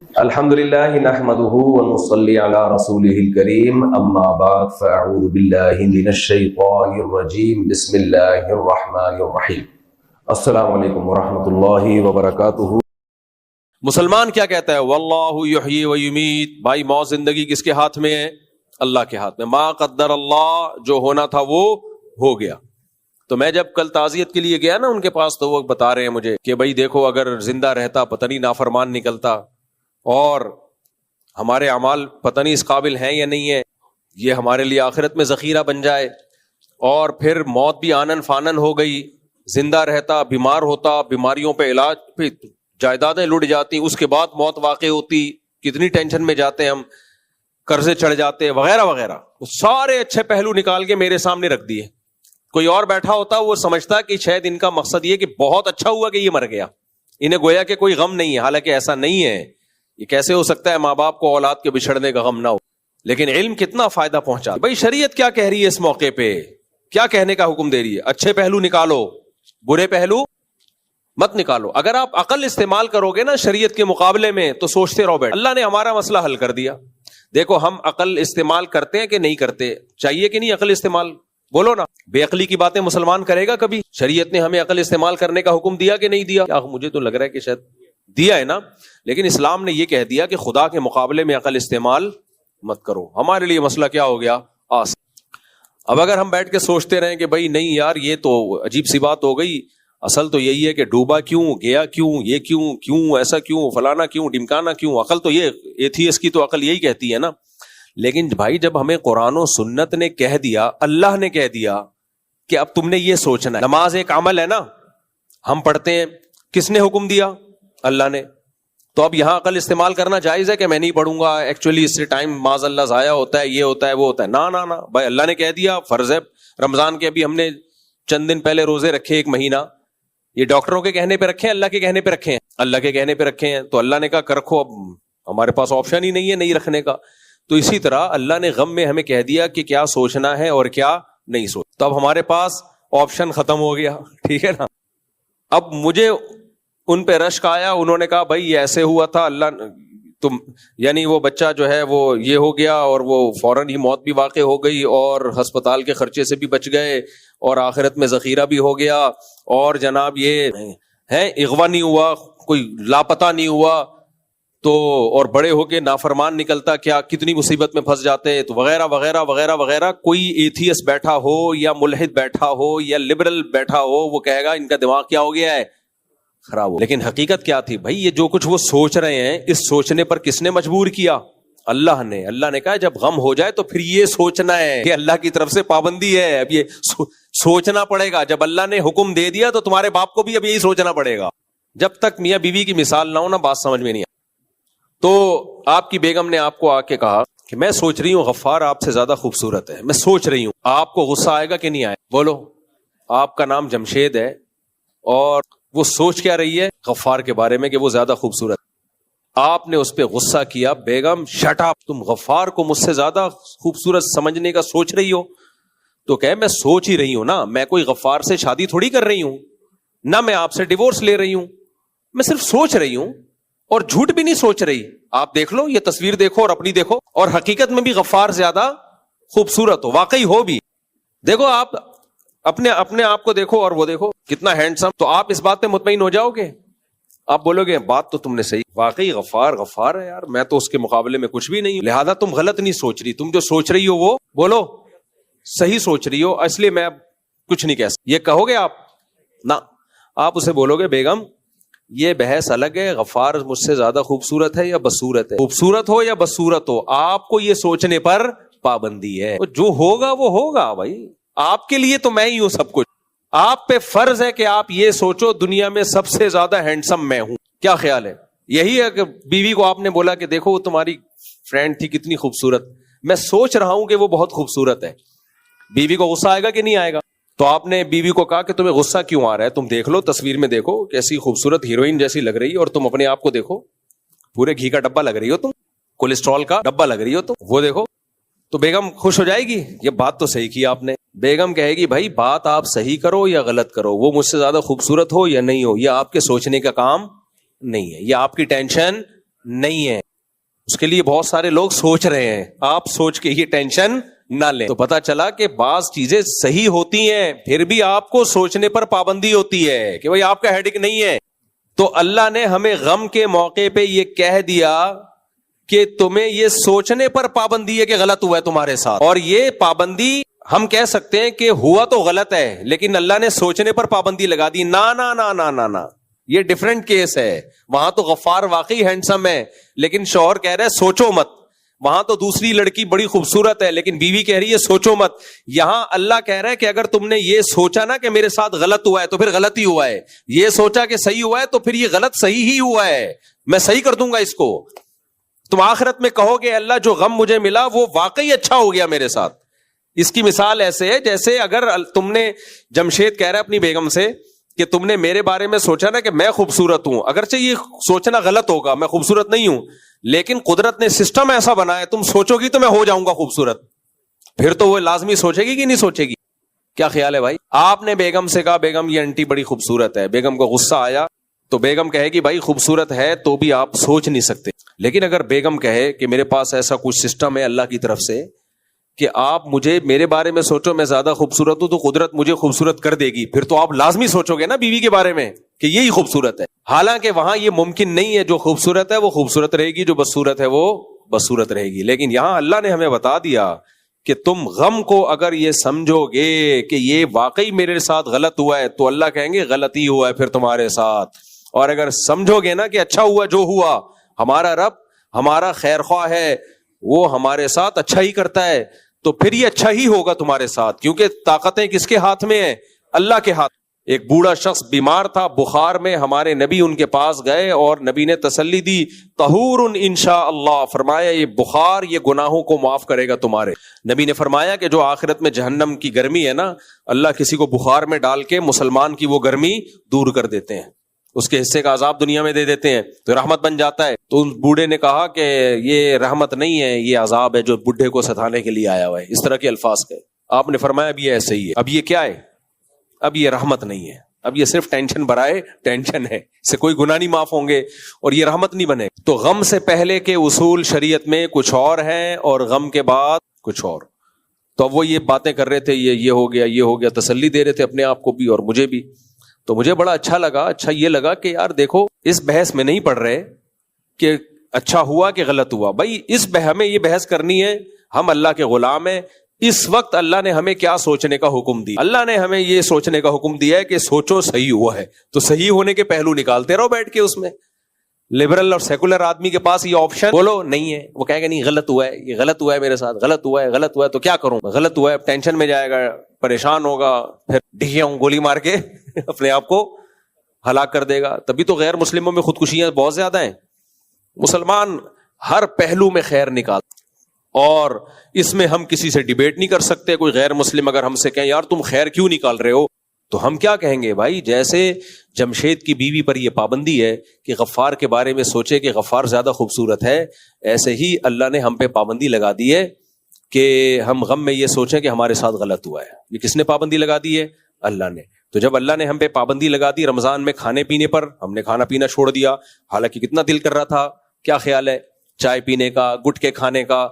الحمدللہ نحمدہ ونصلی علی رسولہ الکریم اما بعد فاعوذ باللہ من الشیطان الرجیم بسم اللہ الرحمن الرحیم السلام علیکم ورحمۃ اللہ وبرکاتہ۔ مسلمان کیا کہتا ہے؟ واللہ یحیی و یمیت، بھائی موت زندگی کس کے ہاتھ میں ہے؟ اللہ کے ہاتھ میں۔ ما قدر اللہ، جو ہونا تھا وہ ہو گیا۔ تو میں جب کل تعزیت کے لیے گیا نا ان کے پاس، تو وہ بتا رہے ہیں مجھے کہ بھائی دیکھو اگر زندہ رہتا پتہ نہیں نافرمان نکلتا، اور ہمارے اعمال پتہ نہیں اس قابل ہیں یا نہیں ہے، یہ ہمارے لیے آخرت میں ذخیرہ بن جائے، اور پھر موت بھی آنن فانن ہو گئی، زندہ رہتا بیمار ہوتا، بیماریوں پہ علاج پہ جائیدادیں لٹ جاتی، اس کے بعد موت واقع ہوتی، کتنی ٹینشن میں جاتے ہم، قرضے چڑھ جاتے وغیرہ وغیرہ۔ سارے اچھے پہلو نکال کے میرے سامنے رکھ دیے۔ کوئی اور بیٹھا ہوتا وہ سمجھتا کہ شاید ان کا مقصد یہ کہ بہت اچھا ہوا کہ یہ مر گیا، انہیں گویا کہ کوئی غم نہیں ہے، حالانکہ ایسا نہیں ہے۔ یہ کیسے ہو سکتا ہے ماں باپ کو اولاد کے بچھڑنے کا غم نہ ہو؟ لیکن علم کتنا فائدہ پہنچا۔ بھائی شریعت کیا کہہ رہی ہے اس موقع پہ، کیا کہنے کا حکم دے رہی ہے؟ اچھے پہلو نکالو، برے پہلو مت نکالو۔ اگر آپ عقل استعمال کرو گے نا شریعت کے مقابلے میں تو سوچتے رہو بیٹھ، اللہ نے ہمارا مسئلہ حل کر دیا۔ دیکھو ہم عقل استعمال کرتے ہیں کہ نہیں کرتے؟ چاہیے کہ نہیں عقل استعمال؟ بولو نا، بے عقلی کی باتیں مسلمان کرے گا کبھی؟ شریعت نے ہمیں عقل استعمال کرنے کا حکم دیا کہ نہیں دیا؟ مجھے تو لگ رہا ہے کہ شاید دیا ہے نا، لیکن اسلام نے یہ کہہ دیا کہ خدا کے مقابلے میں عقل استعمال مت کرو۔ ہمارے لیے مسئلہ کیا ہو گیا؟ آسان۔ اب اگر ہم بیٹھ کے سوچتے رہیں کہ بھائی نہیں یار یہ تو عجیب سی بات ہو گئی، اصل تو یہی ہے کہ ڈوبا کیوں، گیا کیوں، یہ کیوں ایسا کیوں، فلانا کیوں، ڈمکانا کیوں، عقل تو یہ ایتھیسٹ کی تو عقل یہی کہتی ہے نا۔ لیکن بھائی جب ہمیں قرآن و سنت نے کہہ دیا، اللہ نے کہہ دیا کہ اب تم نے یہ سوچنا ہے، نماز ایک عمل ہے نا، ہم پڑھتے ہیں، کس نے حکم دیا؟ اللہ نے۔ تو اب یہاں عقل استعمال کرنا جائز ہے کہ میں نہیں پڑھوں گا، ایکچولی اس سے ٹائم معاذ اللہ ضائع ہوتا ہے، یہ ہوتا ہے وہ ہوتا ہے؟ نہ بھائی، اللہ نے کہہ دیا فرض ہے۔ رمضان کے ابھی ہم نے چند دن پہلے روزے رکھے، ایک مہینہ، یہ ڈاکٹروں کے کہنے پہ رکھے ہیں اللہ کے کہنے پہ رکھے ہیں؟ اللہ کے کہنے پہ رکھے ہیں، تو اللہ نے کہا کر رکھو، اب ہمارے پاس آپشن ہی نہیں ہے نہیں رکھنے کا۔ تو اسی طرح اللہ نے غم میں ہمیں کہہ دیا کہ کیا سوچنا ہے اور کیا نہیں سوچ، تو اب ہمارے پاس آپشن ختم ہو گیا، ٹھیک ہے نا۔ اب مجھے ان پہ رشک آیا، انہوں نے کہا بھائی یہ ایسے ہوا تھا، اللہ تم یعنی وہ بچہ جو ہے وہ یہ ہو گیا، اور وہ فوراً ہی موت بھی واقع ہو گئی، اور ہسپتال کے خرچے سے بھی بچ گئے، اور آخرت میں ذخیرہ بھی ہو گیا، اور جناب یہ ہے اغوا نہیں ہوا، کوئی لاپتہ نہیں ہوا، تو اور بڑے ہو کے نافرمان نکلتا کیا کتنی مصیبت میں پھنس جاتے، تو وغیرہ وغیرہ وغیرہ وغیرہ۔ کوئی ایتھیسٹ بیٹھا ہو یا ملحد بیٹھا ہو یا لبرل بیٹھا ہو، وہ کہے گا ان کا دماغ کیا ہو گیا ہے، خراب ہو۔ لیکن حقیقت کیا تھی بھائی؟ یہ جو کچھ وہ سوچ رہے ہیں، اس سوچنے پر کس نے مجبور کیا؟ اللہ نے۔ اللہ نے کہا جب غم ہو جائے تو پھر یہ سوچنا ہے کہ اللہ کی طرف سے پابندی ہے، اب یہ سوچنا پڑے گا۔ جب اللہ نے حکم دے دیا تو تمہارے باپ کو بھی اب یہی سوچنا پڑے گا۔ جب تک میاں بیوی کی مثال نہ ہو نا، بات سمجھ میں نہیں آتی۔ تو آپ کی بیگم نے آپ کو آ کے کہا کہ میں سوچ رہی ہوں غفار آپ سے زیادہ خوبصورت ہے، میں سوچ رہی ہوں، آپ کو غصہ آئے گا کہ نہیں آئے؟ بولو۔ آپ کا نام جمشید ہے، اور وہ سوچ کیا رہی ہے غفار کے بارے میں کہ وہ زیادہ خوبصورت۔ آپ نے اس پہ غصہ کیا، بیگم شٹ اپ، تم غفار کو مجھ سے زیادہ خوبصورت سمجھنے کا سوچ رہی ہو؟ تو کہ میں سوچ ہی رہی ہوں نا، میں کوئی غفار سے شادی تھوڑی کر رہی ہوں، نہ میں آپ سے ڈیورس لے رہی ہوں، میں صرف سوچ رہی ہوں، اور جھوٹ بھی نہیں سوچ رہی۔ آپ دیکھ لو، یہ تصویر دیکھو اور اپنی دیکھو، اور حقیقت میں بھی غفار زیادہ خوبصورت ہو، واقعی ہو بھی۔ دیکھو آپ اپنے آپ کو دیکھو اور وہ دیکھو کتنا ہینڈسم، تو آپ اس بات پہ مطمئن ہو جاؤ گے، آپ بولو گے بات تو تم نے صحیح، واقعی غفار ہے یار، میں تو اس کے مقابلے میں کچھ بھی نہیں ہوں، لہذا تم غلط نہیں سوچ رہی، تم جو سوچ رہی ہو وہ بولو صحیح سوچ رہی ہو، اس لیے میں اب کچھ نہیں کہہ سکتا۔ یہ کہو گے آپ؟ نہ، آپ اسے بولو گے بیگم یہ بحث الگ ہے، غفار مجھ سے زیادہ خوبصورت ہے یا بصورت ہے؟ خوبصورت ہو یا بصورت ہو، آپ کو یہ سوچنے پر پابندی ہے، جو ہوگا وہ ہوگا بھائی، آپ کے لیے تو میں ہی ہوں سب کچھ، آپ پہ فرض ہے کہ آپ یہ سوچو دنیا میں سب سے زیادہ ہینڈسم میں ہوں۔ کیا خیال ہے؟ یہی ہے کہ بیوی کو آپ نے بولا کہ دیکھو وہ تمہاری فرینڈ تھی کتنی خوبصورت، میں سوچ رہا ہوں کہ وہ بہت خوبصورت ہے، بیوی کو غصہ آئے گا کہ نہیں آئے گا؟ تو آپ نے بیوی کو کہا کہ تمہیں غصہ کیوں آ رہا ہے، تم دیکھ لو تصویر میں دیکھو کیسی خوبصورت ہیروئن جیسی لگ رہی ہے، اور تم اپنے آپ کو دیکھو پورے گھی کا ڈبہ لگ رہی ہو، تم کولیسٹرول کا ڈبہ لگ رہی ہو، تم وہ دیکھو، تو بیگم خوش ہو جائے گی، یہ بات تو صحیح کی آپ نے۔ بیگم کہے گی بھائی بات آپ صحیح کرو یا غلط کرو، وہ مجھ سے زیادہ خوبصورت ہو یا نہیں ہو، یہ آپ کے سوچنے کا کام نہیں ہے، یہ آپ کی ٹینشن نہیں ہے. اس کے لیے بہت سارے لوگ سوچ رہے ہیں, آپ سوچ کے یہ ٹینشن نہ لیں. تو پتا چلا کہ بعض چیزیں صحیح ہوتی ہیں, پھر بھی آپ کو سوچنے پر پابندی ہوتی ہے کہ بھئی آپ کا ہیڈک نہیں ہے. تو اللہ نے ہمیں غم کے موقع پہ یہ کہہ دیا کہ تمہیں یہ سوچنے پر پابندی ہے کہ غلط ہوا ہے تمہارے ساتھ. اور یہ پابندی ہم کہہ سکتے ہیں کہ ہوا تو غلط ہے, لیکن اللہ نے سوچنے پر پابندی لگا دی. نا نا نا نا نا نا, یہ ڈیفرنٹ کیس ہے. وہاں تو غفار واقعی ہینڈسم ہے, لیکن شوہر کہہ رہا ہے سوچو مت. وہاں تو دوسری لڑکی بڑی خوبصورت ہے, لیکن بیوی کہہ رہی ہے سوچو مت. یہاں اللہ کہہ رہا ہے کہ اگر تم نے یہ سوچا نا کہ میرے ساتھ غلط ہوا ہے تو پھر غلط ہی ہوا ہے, یہ سوچا کہ صحیح ہوا ہے تو پھر یہ غلط صحیح ہی ہوا ہے, میں صحیح کر دوں گا اس کو. تم آخرت میں کہو گے اللہ جو غم مجھے ملا وہ واقعی اچھا ہو گیا میرے ساتھ. اس کی مثال ایسے ہے جیسے اگر تم نے, جمشید کہہ رہا ہے اپنی بیگم سے کہ تم نے میرے بارے میں سوچا نا کہ میں خوبصورت ہوں, اگرچہ یہ سوچنا غلط ہوگا, میں خوبصورت نہیں ہوں, لیکن قدرت نے سسٹم ایسا بنایا تم سوچو گی تو میں ہو جاؤں گا خوبصورت, پھر تو وہ لازمی سوچے گی کہ نہیں سوچے گی. کیا خیال ہے بھائی؟ آپ نے بیگم سے کہا بیگم یہ آنٹی بڑی خوبصورت ہے, بیگم کو غصہ آیا تو بیگم کہے گی بھائی خوبصورت ہے تو بھی آپ سوچ نہیں سکتے. لیکن اگر بیگم کہے کہ میرے پاس ایسا کچھ سسٹم ہے اللہ کی طرف سے کہ آپ مجھے میرے بارے میں سوچو میں زیادہ خوبصورت ہوں تو قدرت مجھے خوبصورت کر دے گی, پھر تو آپ لازمی سوچو گے نا بیوی کے بارے میں کہ یہی خوبصورت ہے. حالانکہ وہاں یہ ممکن نہیں ہے, جو خوبصورت ہے وہ خوبصورت رہے گی, جو بدصورت ہے وہ بدصورت رہے گی. لیکن یہاں اللہ نے ہمیں بتا دیا کہ تم غم کو اگر یہ سمجھو گے کہ یہ واقعی میرے ساتھ غلط ہوا ہے تو اللہ کہیں گے غلط ہی ہوا ہے پھر تمہارے ساتھ. اور اگر سمجھو گے نا کہ اچھا ہوا جو ہوا, ہمارا رب ہمارا خیر خواہ ہے, وہ ہمارے ساتھ اچھا ہی کرتا ہے, تو پھر یہ اچھا ہی ہوگا تمہارے ساتھ, کیونکہ طاقتیں کس کے ہاتھ میں ہیں؟ اللہ کے ہاتھ. ایک بوڑھا شخص بیمار تھا بخار میں, ہمارے نبی ان کے پاس گئے اور نبی نے تسلی دی طہور انشاء اللہ, فرمایا یہ بخار یہ گناہوں کو معاف کرے گا تمہارے. نبی نے فرمایا کہ جو آخرت میں جہنم کی گرمی ہے نا, اللہ کسی کو بخار میں ڈال کے مسلمان کی وہ گرمی دور کر دیتے ہیں, اس کے حصے کا عذاب دنیا میں دے دیتے ہیں تو رحمت بن جاتا ہے. تو اس بوڑھے نے کہا کہ یہ رحمت نہیں ہے, یہ عذاب ہے جو بڈھے کو ستانے کے لیے آیا ہوا ہے. اس طرح کے الفاظ کہے. آپ نے فرمایا اب یہ ایسے ہی ہے, اب یہ کیا ہے, اب یہ رحمت نہیں ہے, اب یہ صرف ٹینشن برائے ٹینشن ہے, اس سے کوئی گناہ نہیں معاف ہوں گے اور یہ رحمت نہیں بنے. تو غم سے پہلے کے اصول شریعت میں کچھ اور ہیں اور غم کے بعد کچھ اور. تو اب وہ یہ باتیں کر رہے تھے, یہ ہو گیا یہ ہو گیا, تسلی دے رہے تھے اپنے آپ کو بھی اور مجھے بھی. تو مجھے بڑا اچھا یہ لگا کہ یار دیکھو اس بحث میں نہیں پڑھ رہے کہ اچھا ہوا کہ غلط ہوا. بھائی اس ہمیں یہ بحث کرنی ہے, ہم اللہ کے غلام ہیں. اس وقت اللہ نے ہمیں کیا سوچنے کا حکم دیا؟ اللہ نے ہمیں یہ سوچنے کا حکم دیا ہے کہ سوچو صحیح ہوا ہے, تو صحیح ہونے کے پہلو نکالتے رہو بیٹھ کے. اس میں لبرل اور سیکولر آدمی کے پاس یہ آپشن بولو نہیں ہے, وہ کہے گا نہیں غلط ہوا ہے, یہ غلط ہوا ہے میرے ساتھ, غلط ہوا ہے تو کیا کروں, غلط ہوا ہے, ٹینشن میں جائے گا, پریشان ہوگا, پھر ڈھیاں گولی مار کے اپنے آپ کو ہلاک کر دے گا. تبھی تو غیر مسلموں میں خودکشیاں بہت زیادہ ہیں. مسلمان ہر پہلو میں خیر نکالتا, اور اس میں ہم کسی سے ڈیبیٹ نہیں کر سکتے. کوئی غیر مسلم اگر ہم سے کہیں یار تم خیر کیوں نکال رہے ہو, تو ہم کیا کہیں گے؟ بھائی جیسے جمشید کی بیوی پر یہ پابندی ہے کہ غفار کے بارے میں سوچے کہ غفار زیادہ خوبصورت ہے, ایسے ہی اللہ نے ہم پہ پابندی لگا دی ہے کہ ہم غم میں یہ سوچیں کہ ہمارے ساتھ غلط ہوا ہے. یہ کس نے پابندی لگا دی ہے؟ اللہ نے. تو جب اللہ نے ہم پہ پابندی لگا دی رمضان میں کھانے پینے پر, ہم نے کھانا پینا چھوڑ دیا, حالانکہ کتنا دل کر رہا تھا. کیا خیال ہے چائے پینے کا, گٹکے کھانے کا؟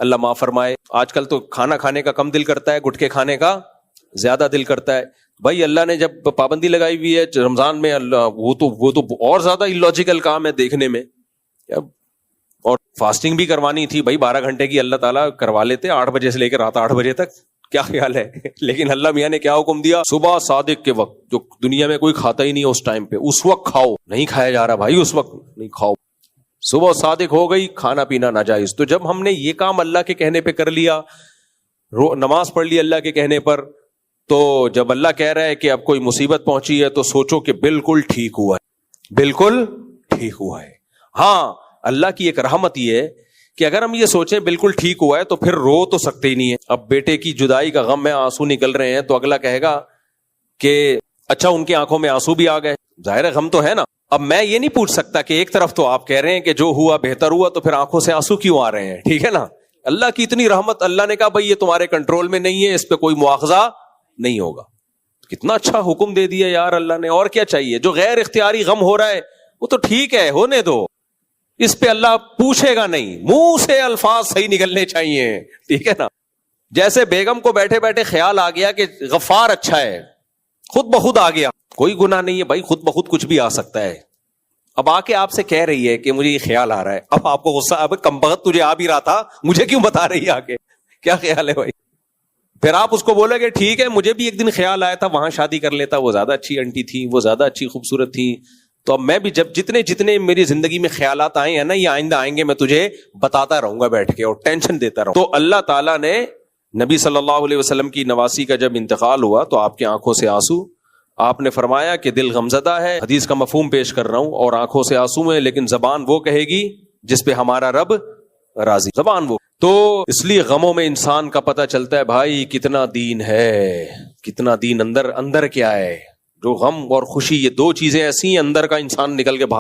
اللہ معاف فرمائے, آج کل تو کھانا کھانے کا کم دل کرتا ہے, گٹکے کھانے کا زیادہ دل کرتا ہے. بھائی اللہ نے جب پابندی لگائی ہوئی ہے رمضان میں, اللہ وہ تو اور زیادہ الوجیکل کام ہے دیکھنے میں. اور فاسٹنگ بھی کروانی تھی بھائی 12 گھنٹے کی, اللہ تعالیٰ کروا لیتے 8 بجے سے لے کر رات 8 بجے تک. کیا خیال ہے؟ لیکن اللہ میاں نے کیا حکم دیا؟ صبح صادق کے وقت, جو دنیا میں کوئی کھاتا ہی نہیں اس ٹائم پہ, اس وقت کھاؤ. نہیں کھایا جا رہا بھائی, اس وقت نہیں کھاؤ. صبح صادق ہو گئی, کھانا پینا ناجائز. تو جب ہم نے یہ کام اللہ کے کہنے پہ کر لیا, نماز پڑھ لی اللہ کے کہنے پر, تو جب اللہ کہہ رہا ہے کہ اب کوئی مصیبت پہنچی ہے تو سوچو کہ بالکل ٹھیک ہوا ہے, بالکل ٹھیک ہوا ہے. ہاں اللہ کی ایک رحمت یہ ہے کہ اگر ہم یہ سوچیں بالکل ٹھیک ہوا ہے تو پھر رو تو سکتے ہی نہیں ہے. اب بیٹے کی جدائی کا غم میں آنسو نکل رہے ہیں تو اگلا کہے گا کہ اچھا ان کی آنکھوں میں آنسو بھی آ گئے, ظاہر ہے غم تو ہے نا. اب میں یہ نہیں پوچھ سکتا کہ ایک طرف تو آپ کہہ رہے ہیں کہ جو ہوا بہتر ہوا, تو پھر آنکھوں سے آنسو کیوں آ رہے ہیں؟ ٹھیک ہے نا, اللہ کی اتنی رحمت, اللہ نے کہا بھائی یہ تمہارے کنٹرول میں نہیں ہے, اس پہ کوئی مواخذہ نہیں ہوگا. کتنا اچھا حکم دے دیا یار اللہ نے, اور کیا چاہیے؟ جو غیر اختیاری غم ہو رہا ہے وہ تو ٹھیک ہے, ہونے دو. اس پہ اللہ پوچھے گا نہیں, منہ سے الفاظ صحیح نکلنے چاہیے, ٹھیک ہے نا. جیسے بیگم کو بیٹھے بیٹھے خیال آ گیا کہ غفار اچھا ہے, خود بخود آ گیا, کوئی گناہ نہیں ہے بھائی, خود بخود کچھ بھی آ سکتا ہے. اب آ کے آپ سے کہہ رہی ہے کہ مجھے یہ خیال آ رہا ہے, اب آپ کو غصہ, اب کم بخت تجھے آ بھی رہا تھا, مجھے کیوں بتا رہی ہے آ کے, کیا خیال ہے بھائی؟ پھر آپ اس کو بولے کہ ٹھیک ہے مجھے بھی ایک دن خیال آیا تھا وہاں شادی کر لیتا, وہ زیادہ اچھی انٹی تھی, وہ زیادہ اچھی خوبصورت تھی, تو اب میں بھی جب جتنے میری زندگی میں خیالات آئے ہیں نا, یہ آئندہ آئیں گے, میں تجھے بتاتا رہوں گا بیٹھ کے اور ٹینشن دیتا رہوں. تو اللہ تعالیٰ نے نبی صلی اللہ علیہ وسلم کی نواسی کا جب انتقال ہوا تو آپ کی آنکھوں سے آنسو, آپ نے فرمایا کہ دل غمزدہ ہے, حدیث کا مفہوم پیش کر رہا ہوں, اور آنکھوں سے آنسو ہیں, لیکن زبان وہ کہے گی جس پہ ہمارا رب راضی, زبان وہ. تو اس لیے غموں میں انسان کا پتہ چلتا ہے بھائی کتنا دین ہے, کتنا دین اندر کیا ہے. جو غم اور خوشی, یہ دو چیزیں ایسی ہیں اندر کا انسان نکل کے باہر